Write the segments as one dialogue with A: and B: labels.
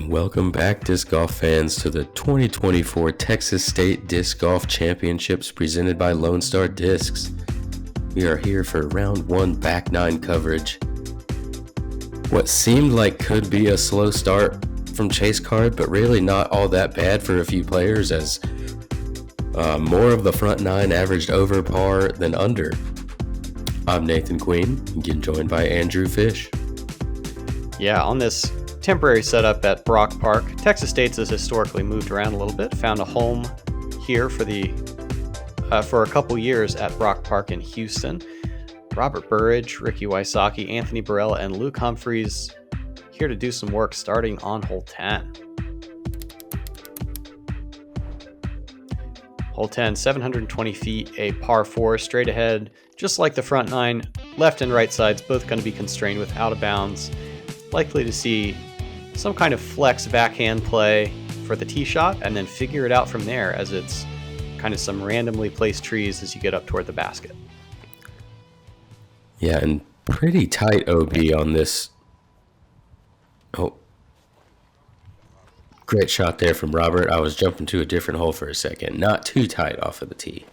A: Welcome back, disc golf fans, to the 2024 Texas State Disc Golf Championships presented by Lone Star Discs. We are here for round one back nine coverage. What seemed like could be a slow start from Chase Card, but really not all that bad for a few players, as more of the front nine averaged over par than under. I'm Nathan Queen, getting joined by Andrew Fish.
B: Yeah, on this temporary setup at Brock Park, Texas State has historically moved around a little bit, found a home here for a couple years at Brock Park in Houston. Robert Burridge, Ricky Wysocki, Anthony Barela, and Luke Humphries here to do some work starting on hole 10. Hole 10, 720 feet, a par 4, straight ahead, just like the front nine. Left and right sides both going to be constrained with out of bounds. Likely to see some kind of flex backhand play for the tee shot, and then figure it out from there, as it's kind of some randomly placed trees as you get up toward the basket.
A: Yeah, and pretty tight OB on this. Oh, great shot there from Robert. I was jumping to a different hole for a second. Not too tight off of the tee.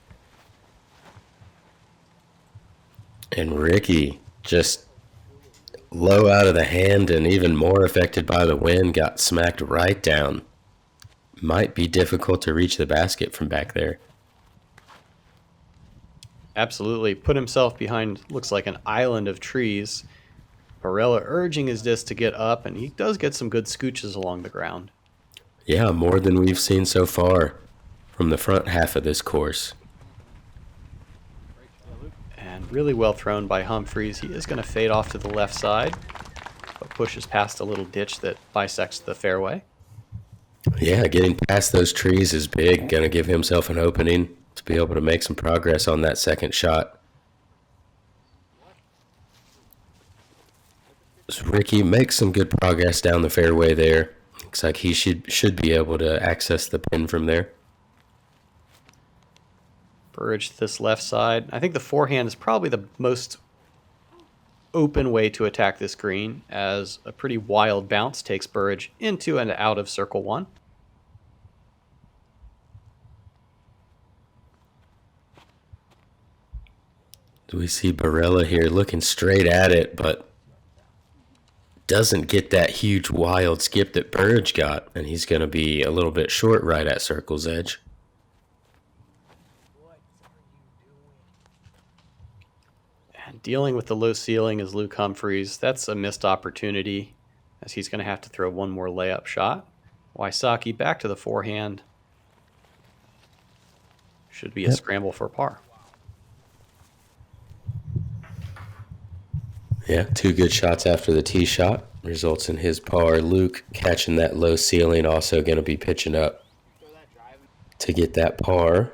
A: And Ricky just low out of the hand and even more affected by the wind, got smacked right down. Might be difficult to reach the basket from back there.
B: Absolutely. Put himself behind, looks like an island of trees. Barela urging his disc to get up, and he does get some good scooches along the ground.
A: Yeah, more than we've seen so far from the front half of this course.
B: And really well thrown by Humphries. He is going to fade off to the left side, but pushes past a little ditch that bisects the fairway.
A: Yeah, getting past those trees is big. Going to give himself an opening to be able to make some progress on that second shot. So Ricky makes some good progress down the fairway there. Looks like he should be able to access the pin from there.
B: Burridge to this left side. I think the forehand is probably the most open way to attack this green, as a pretty wild bounce takes Burridge into and out of circle one.
A: Do we see Barela here looking straight at it, but doesn't get that huge wild skip that Burridge got, and he's going to be a little bit short right at circle's edge.
B: And dealing with the low ceiling is Luke Humphries. That's a missed opportunity, as he's going to have to throw one more layup shot. Wysocki back to the forehand. Should be a scramble for par.
A: Yeah, two good shots after the tee shot results in his par. Luke catching that low ceiling, also going to be pitching up to get that par.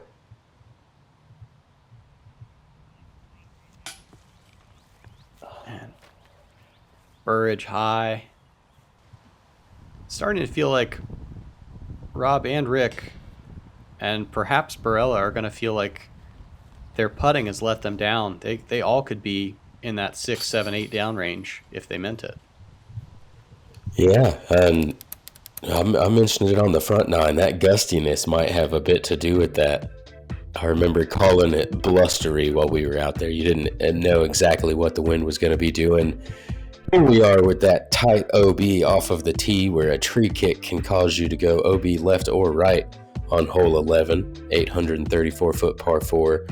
B: And Burridge high. Starting to feel like Rob and Rick, and perhaps Barela, are going to feel like their putting has let them down. They all could be in that 6, 7, 8 down range if they meant it.
A: Yeah, and I mentioned it on the front nine. That gustiness might have a bit to do with that. I remember calling it blustery while we were out there. You didn't know exactly what the wind was going to be doing. Here we are with that tight OB off of the tee, where a tree kick can cause you to go OB left or right on hole 11, 834-foot par 4.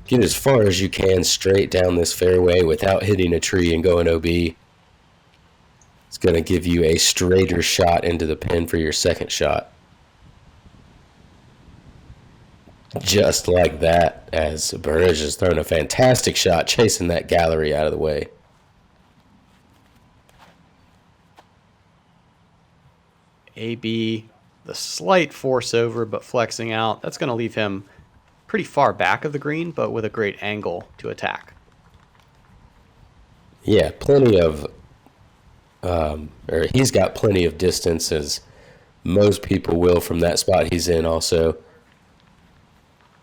A: Get as far as you can straight down this fairway without hitting a tree and going OB. It's going to give you a straighter shot into the pin for your second shot. Just like that, as Burridge has thrown a fantastic shot chasing that gallery out of the way.
B: AB, the slight force over but flexing out. That's going to leave him pretty far back of the green, but with a great angle to attack.
A: Yeah, plenty of, he's got plenty of distance, as most people will from that spot he's in also.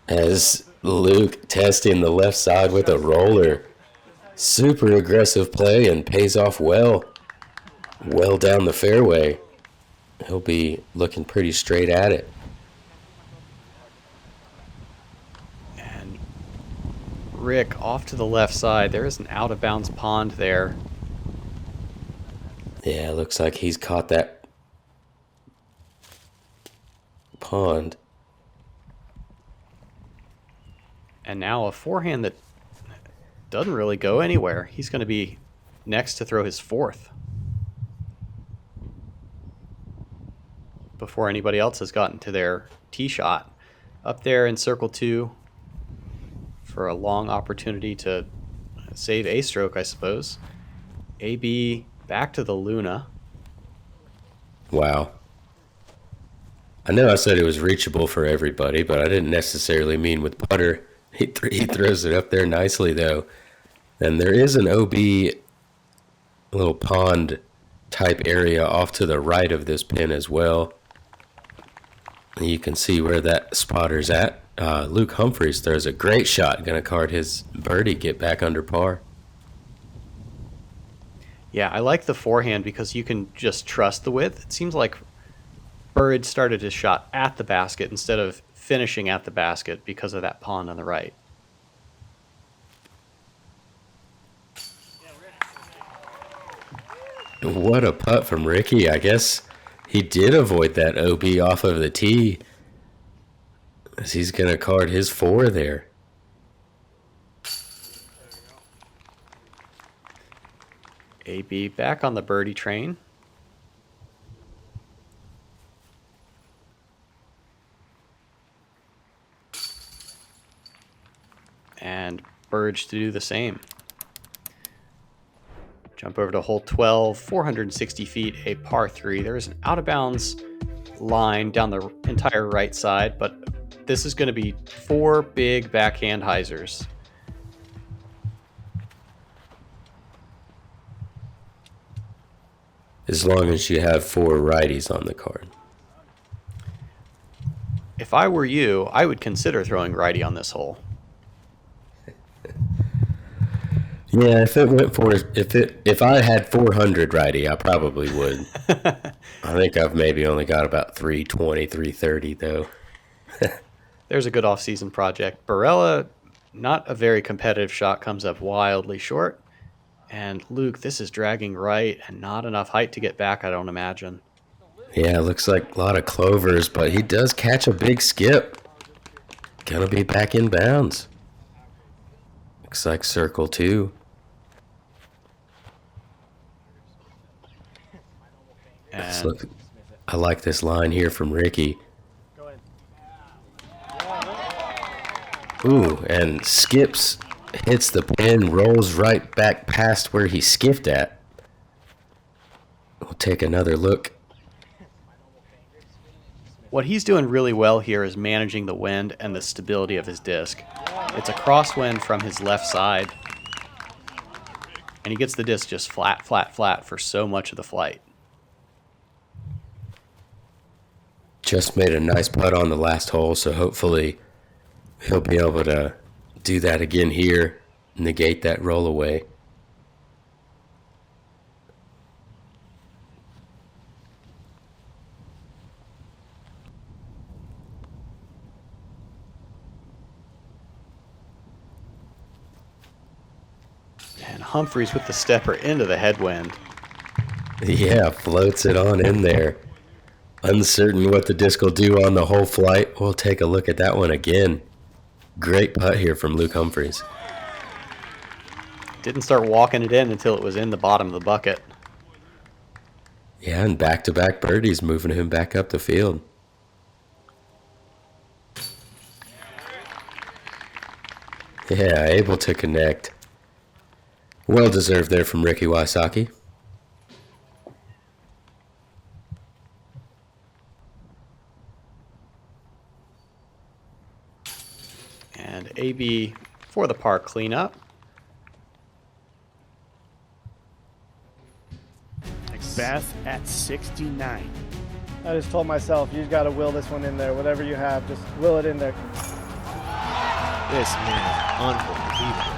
A: As Luke testing the left side with a roller. Super aggressive play and pays off well down the fairway. He'll be looking pretty straight at it.
B: And Rick off to the left side. There is an out-of-bounds pond there.
A: Yeah, looks like he's caught that pond.
B: And now a forehand that doesn't really go anywhere. He's going to be next to throw his fourth before anybody else has gotten to their tee shot. Up there in circle 2 for a long opportunity to save a stroke, I suppose. AB back to the Luna.
A: Wow. I know I said it was reachable for everybody, but I didn't necessarily mean with putter. He throws it up there nicely, though. And there is an OB little pond type area off to the right of this pin as well. And you can see where that spotter's at. Luke Humphries throws a great shot. Going to card his birdie, get back under par.
B: Yeah, I like the forehand because you can just trust the width. It seems like Burridge started his shot at the basket instead of finishing at the basket because of that pond on the right.
A: What a putt from Ricky. I guess he did avoid that OB off of the tee, as he's going to card his 4 there.
B: AB back on the birdie train. And Burridge to do the same. Jump over to hole 12, 460 feet, a par 3. There's an out-of-bounds line down the entire right side, but this is going to be 4 big backhand hyzers.
A: As long as you have 4 righties on the card.
B: If I were you, I would consider throwing righty on this hole.
A: Yeah, if I had 400 righty, I probably would. I think I've maybe only got about 320, 330 though.
B: There's a good off-season project. Barela, not a very competitive shot, comes up wildly short. And Luke, this is dragging right and not enough height to get back, I don't imagine.
A: Yeah, looks like a lot of clovers, but he does catch a big skip. Gonna be back in bounds. Looks like circle 2.
B: And
A: I like this line here from Ricky. Ooh, and skips, hits the pin, rolls right back past where he skipped at. We'll take another look.
B: what he's doing really well here is managing the wind and the stability of his disc. It's a crosswind from his left side, and he gets the disc just flat, flat, flat for so much of the flight.
A: Just made a nice putt on the last hole, so hopefully he'll be able to do that again here, negate that roll away.
B: And Humphries with the stepper into the headwind.
A: Yeah, floats it on in there. Uncertain what the disc will do on the whole flight. We'll take a look at that one again. Great putt here from Luke Humphries.
B: Didn't start walking it in until it was in the bottom of the bucket.
A: Yeah, and back-to-back birdies moving him back up the field. Yeah, able to connect. Well deserved there from Ricky Wysocki.
B: And AB for the par cleanup.
C: Beth at 69.
D: I just told myself, you got to will this one in there. Whatever you have, just will it in there.
C: This man is unbelievable.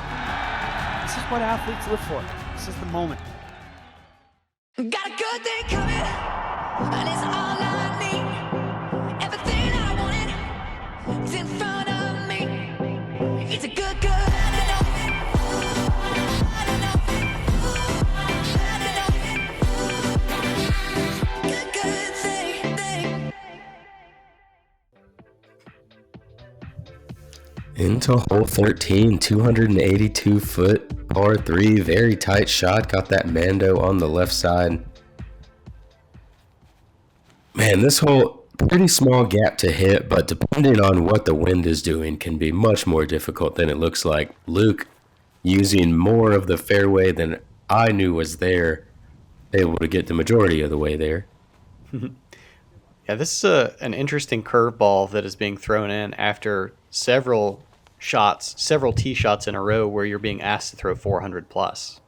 C: This is what athletes live for. This is the moment.
E: Got a good thing coming, and it's all It's in front of me. It's a good, good. Good, good thing.
A: Into hole 13, 282 foot par 3, very tight shot. Got that Mando on the left side. Man, this hole, pretty small gap to hit, but depending on what the wind is doing, can be much more difficult than it looks like. Luke, using more of the fairway than I knew was there, able to get the majority of the way there.
B: Yeah, this is an interesting curveball that is being thrown in after several tee shots in a row where you're being asked to throw 400 plus.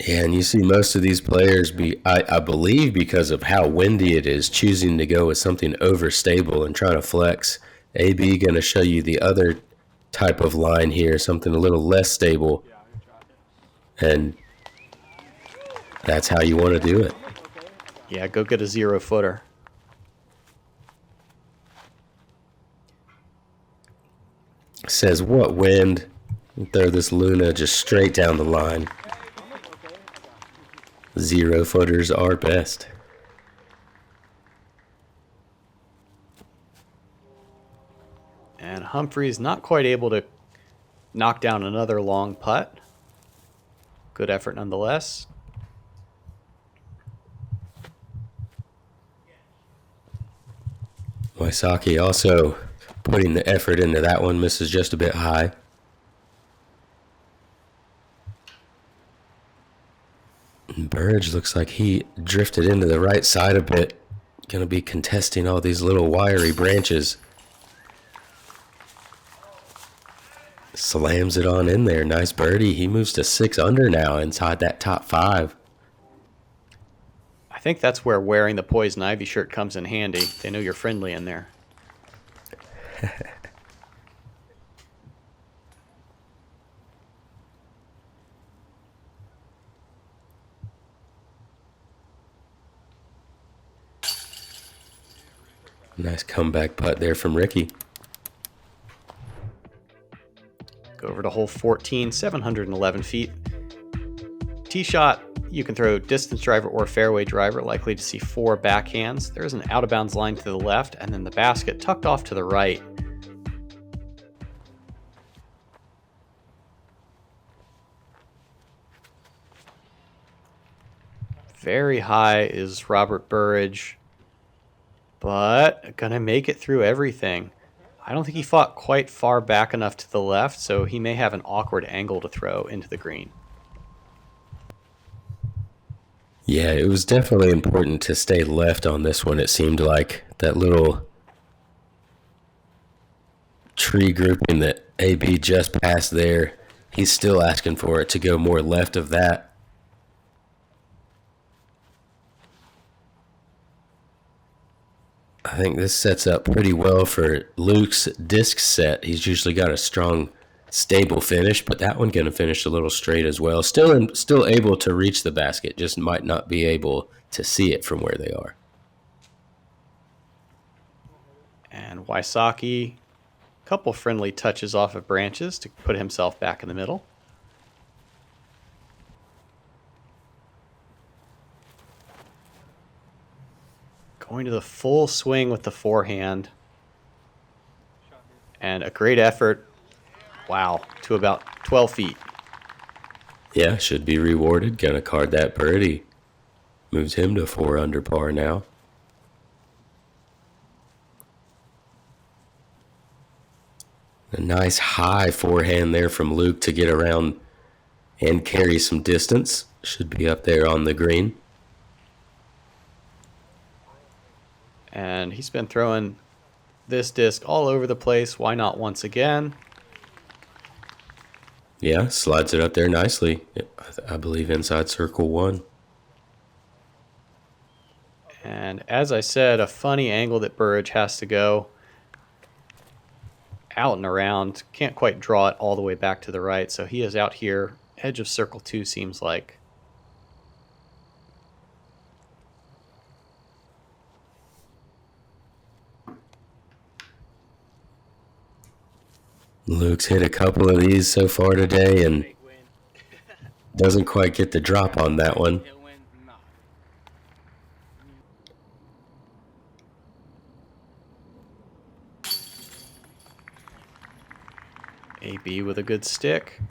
A: Yeah, and you see most of these players I believe because of how windy it is, choosing to go with something overstable and trying to flex. AB going to show you the other type of line here, something a little less stable. And that's how you want to do it.
B: Yeah, go get a 0-footer.
A: Says what wind? Throw this Luna just straight down the line. 0-footers are best.
B: And Humphries not quite able to knock down another long putt. Good effort nonetheless.
A: Wysocki also putting the effort into that one, misses just a bit high. And Burridge looks like he drifted into the right side a bit. Going to be contesting all these little wiry branches. Slams it on in there. Nice birdie. He moves to 6 under now inside that top 5.
B: I think that's where wearing the Poison Ivy shirt comes in handy. They know you're friendly in there.
A: Nice comeback putt there from Ricky.
B: Go over to hole 14, 711 feet. Tee shot, you can throw distance driver or fairway driver, likely to see 4 backhands. There's an out of bounds line to the left, and then the basket tucked off to the right. Very high is Robert Burridge, but gonna make it through everything. I don't think he fought quite far back enough to the left, so he may have an awkward angle to throw into the green.
A: Yeah, it was definitely important to stay left on this one. It seemed like that little tree grouping that AB just passed there, he's still asking for it to go more left of that. I think this sets up pretty well for Luke's disc set. He's usually got a strong, stable finish, but that one going to finish a little straight as well. Still able to reach the basket, just might not be able to see it from where they are.
B: And Wysocki, a couple friendly touches off of branches to put himself back in the middle. Going to the full swing with the forehand. And a great effort. Wow, to about 12 feet.
A: Yeah, should be rewarded. Gonna card that birdie. Moves him to 4 under par now. A nice high forehand there from Luke to get around and carry some distance. Should be up there on the green.
B: And he's been throwing this disc all over the place. Why not once again?
A: Yeah, slides it up there nicely. I believe inside circle 1.
B: And as I said, a funny angle that Burridge has to go out and around. Can't quite draw it all the way back to the right. So he is out here. Edge of circle 2 seems like.
A: Luke's hit a couple of these so far today and doesn't quite get the drop on that one.
B: AB with a good stick.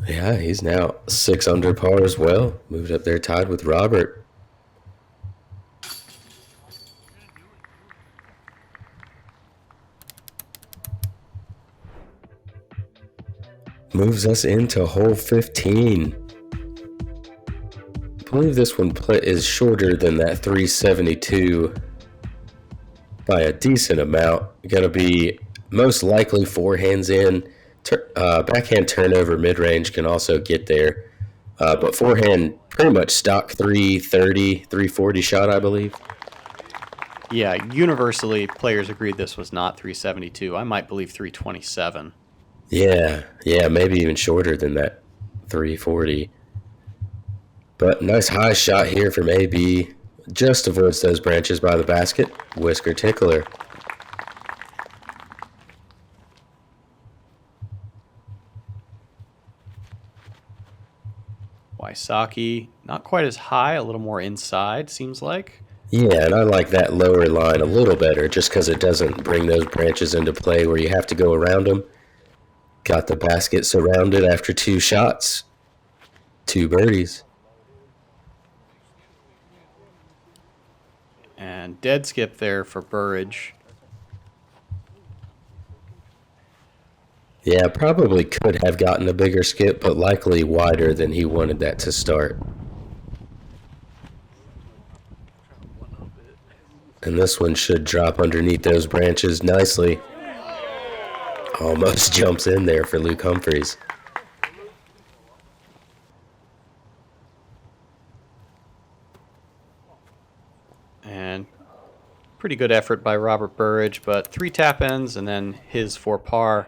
A: Yeah, he's now 6 under par as well. Moved up there tied with Robert. Moves us into hole 15. I believe this one is shorter than that 372 by a decent amount. Going to be most likely forehands in. Backhand turnover mid-range can also get there. But forehand pretty much stock 330, 340 shot, I believe.
B: Yeah, universally, players agreed this was not 372. I might believe 327.
A: Yeah, maybe even shorter than that 340. But nice high shot here from AB. Just avoids those branches by the basket. Whisker tickler.
B: Wysocki, not quite as high, a little more inside, seems like.
A: Yeah, and I like that lower line a little better just because it doesn't bring those branches into play where you have to go around them. Got the basket surrounded after 2 shots. 2 birdies.
B: And dead skip there for Burridge.
A: Yeah, probably could have gotten a bigger skip, but likely wider than he wanted that to start. And this one should drop underneath those branches nicely. Almost jumps in there for Luke Humphries.
B: And pretty good effort by Robert Burridge, but 3 tap ends and then his 4 par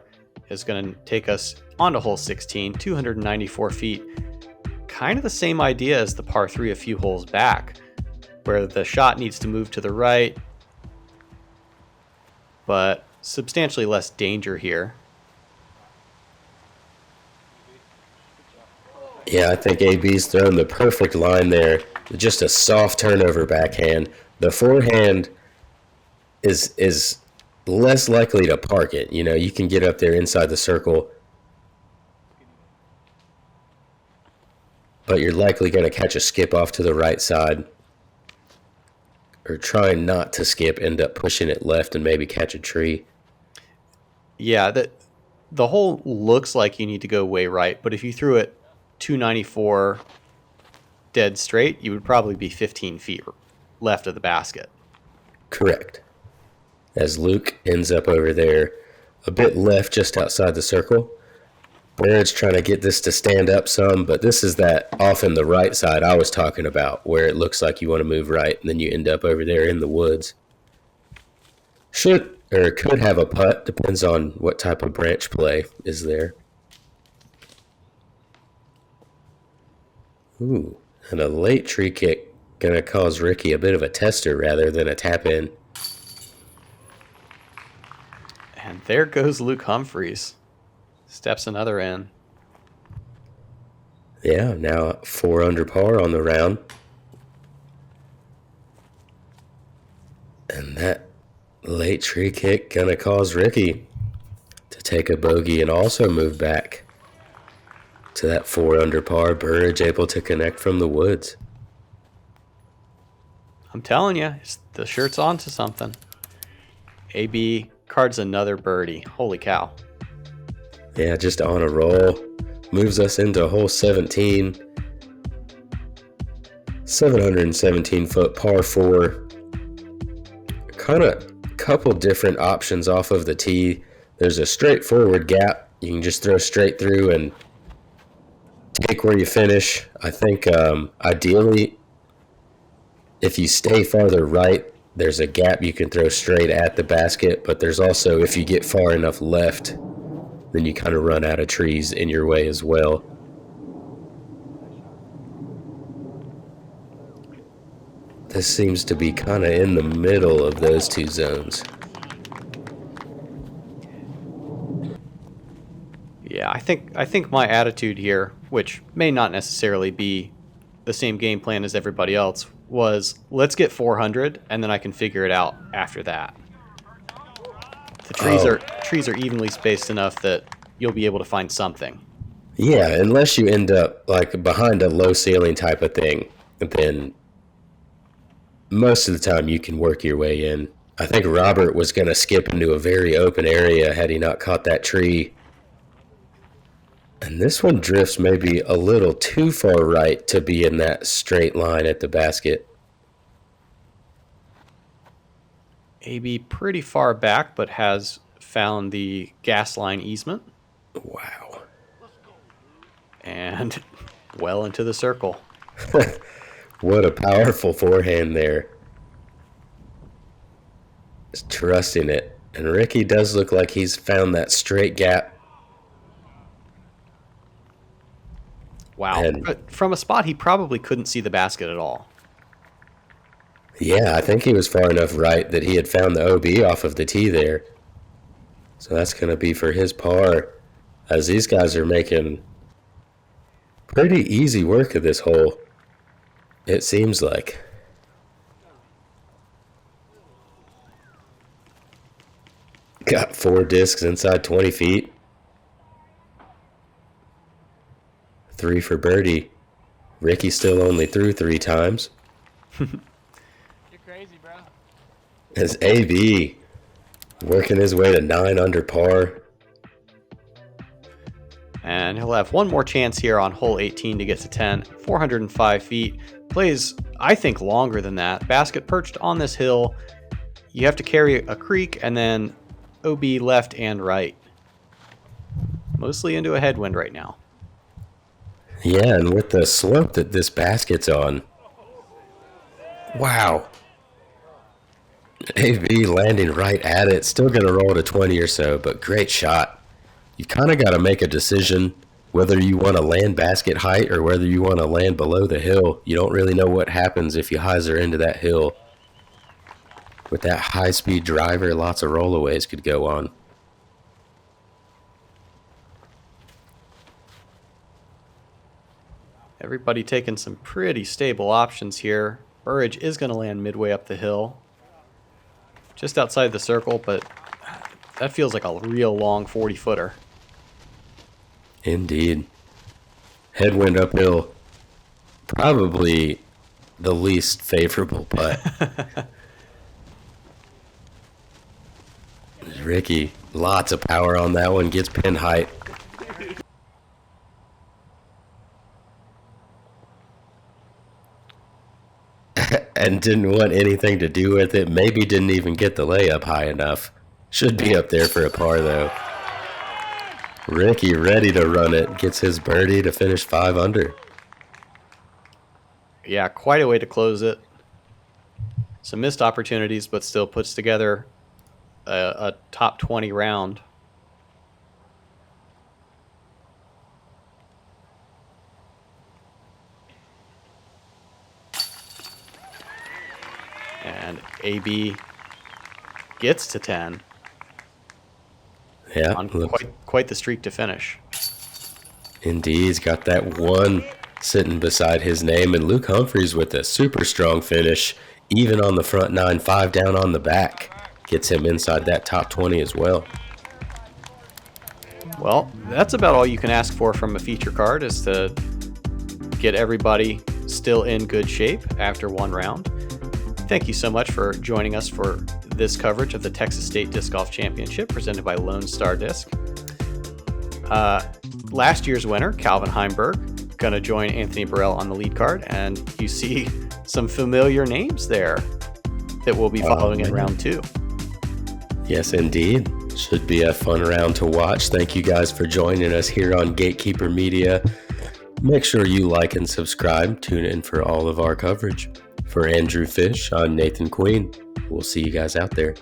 B: is going to take us onto hole 16, 294 feet. Kind of the same idea as the par 3 a few holes back, where the shot needs to move to the right, but substantially less danger here.
A: Yeah, I think AB's thrown the perfect line there. Just a soft turnover backhand. The forehand is less likely to park it. You know, you can get up there inside the circle, but you're likely going to catch a skip off to the right side. Or trying not to skip, end up pushing it left and maybe catch a tree.
B: Yeah, the hole looks like you need to go way right, but if you threw it 294 dead straight, you would probably be 15 feet left of the basket.
A: Correct. As Luke ends up over there a bit left just outside the circle. Burridge trying to get this to stand up some, but this is that off in the right side I was talking about, where it looks like you want to move right, and then you end up over there in the woods. Should or could have a putt, depends on what type of branch play is there. Ooh, and a late tree kick gonna cause Ricky a bit of a tester rather than a tap in.
B: And there goes Luke Humphries. Steps another in.
A: Yeah, now 4 under par on the round. And that late tree kick gonna cause Ricky to take a bogey and also move back to that 4 under par. Burridge able to connect from the woods.
B: I'm telling you, the shirt's on to something. AB cards another birdie. Holy cow.
A: Yeah, just on a roll. Moves us into hole 17. 717 foot par 4. Kind of couple different options off of the tee. There's a straightforward gap. You can just throw straight through and take where you finish. I think ideally, if you stay farther right, there's a gap you can throw straight at the basket. But there's also, if you get far enough left, then you kind of run out of trees in your way as well. This seems to be kind of in the middle of those two zones.
B: I think my attitude here, which may not necessarily be the same game plan as everybody else, was let's get 400 and then I can figure it out after that. The trees are evenly spaced enough that you'll be able to find something.
A: Yeah, unless you end up like behind a low ceiling type of thing, then most of the time you can work your way in. I think Robert was going to skip into a very open area had he not caught that tree. And this one drifts maybe a little too far right to be in that straight line at the basket.
B: AB pretty far back, but has found the gas line easement.
A: Wow.
B: And well into the circle.
A: What a powerful forehand there. Just trusting it. And Ricky does look like he's found that straight gap.
B: Wow. But from a spot he probably couldn't see the basket at all.
A: Yeah, I think he was far enough right that he had found the OB off of the tee there. So that's going to be for his par, as these guys are making pretty easy work of this hole, it seems like. Got 4 discs inside 20 feet. 3 for birdie. Ricky still only threw 3 times.
F: You're crazy, bro.
A: As AB working his way to 9 under par.
B: And he'll have one more chance here on hole 18 to get to 10. 405 feet. Plays, I think, longer than that. Basket perched on this hill. You have to carry a creek and then OB left and right. Mostly into a headwind right now.
A: Yeah, and with the slope that this basket's on. Wow. AB landing right at it. Still going to roll to 20 or so, but great shot. You kind of got to make a decision whether you want to land basket height or whether you want to land below the hill. You don't really know what happens if you hyzer into that hill. With that high-speed driver, lots of rollaways could go on.
B: Everybody taking some pretty stable options here. Burridge is going to land midway up the hill. Just outside the circle, but that feels like a real long 40-footer.
A: Indeed. Headwind uphill. Probably the least favorable putt. Ricky, lots of power on that one. Gets pin height. And didn't want anything to do with it. Maybe didn't even get the layup high enough. Should be up there for a par, though. Ricky ready to run it. Gets his birdie to finish 5 under.
B: Yeah, quite a way to close it. Some missed opportunities, but still puts together a top 20 round. And AB gets to 10.
A: Yeah,
B: On quite the streak to finish.
A: Indeed, he's got that one sitting beside his name. And Luke Humphries with a super strong finish, even on the front 9, 5 down on the back. Gets him inside that top 20 as well.
B: Well, that's about all you can ask for from a feature card, is to get everybody still in good shape after one round. Thank you so much for joining us for this coverage of the Texas State Disc Golf Championship presented by Lone Star Disc. Last year's winner, Calvin Heimberg, going to join Anthony Barela on the lead card, and you see some familiar names there that we'll be following in round 2.
A: Yes, indeed. Should be a fun round to watch. Thank you guys for joining us here on Gatekeeper Media. Make sure you like and subscribe. Tune in for all of our coverage. For Andrew Fish, I'm Nathan Queen. We'll see you guys out there.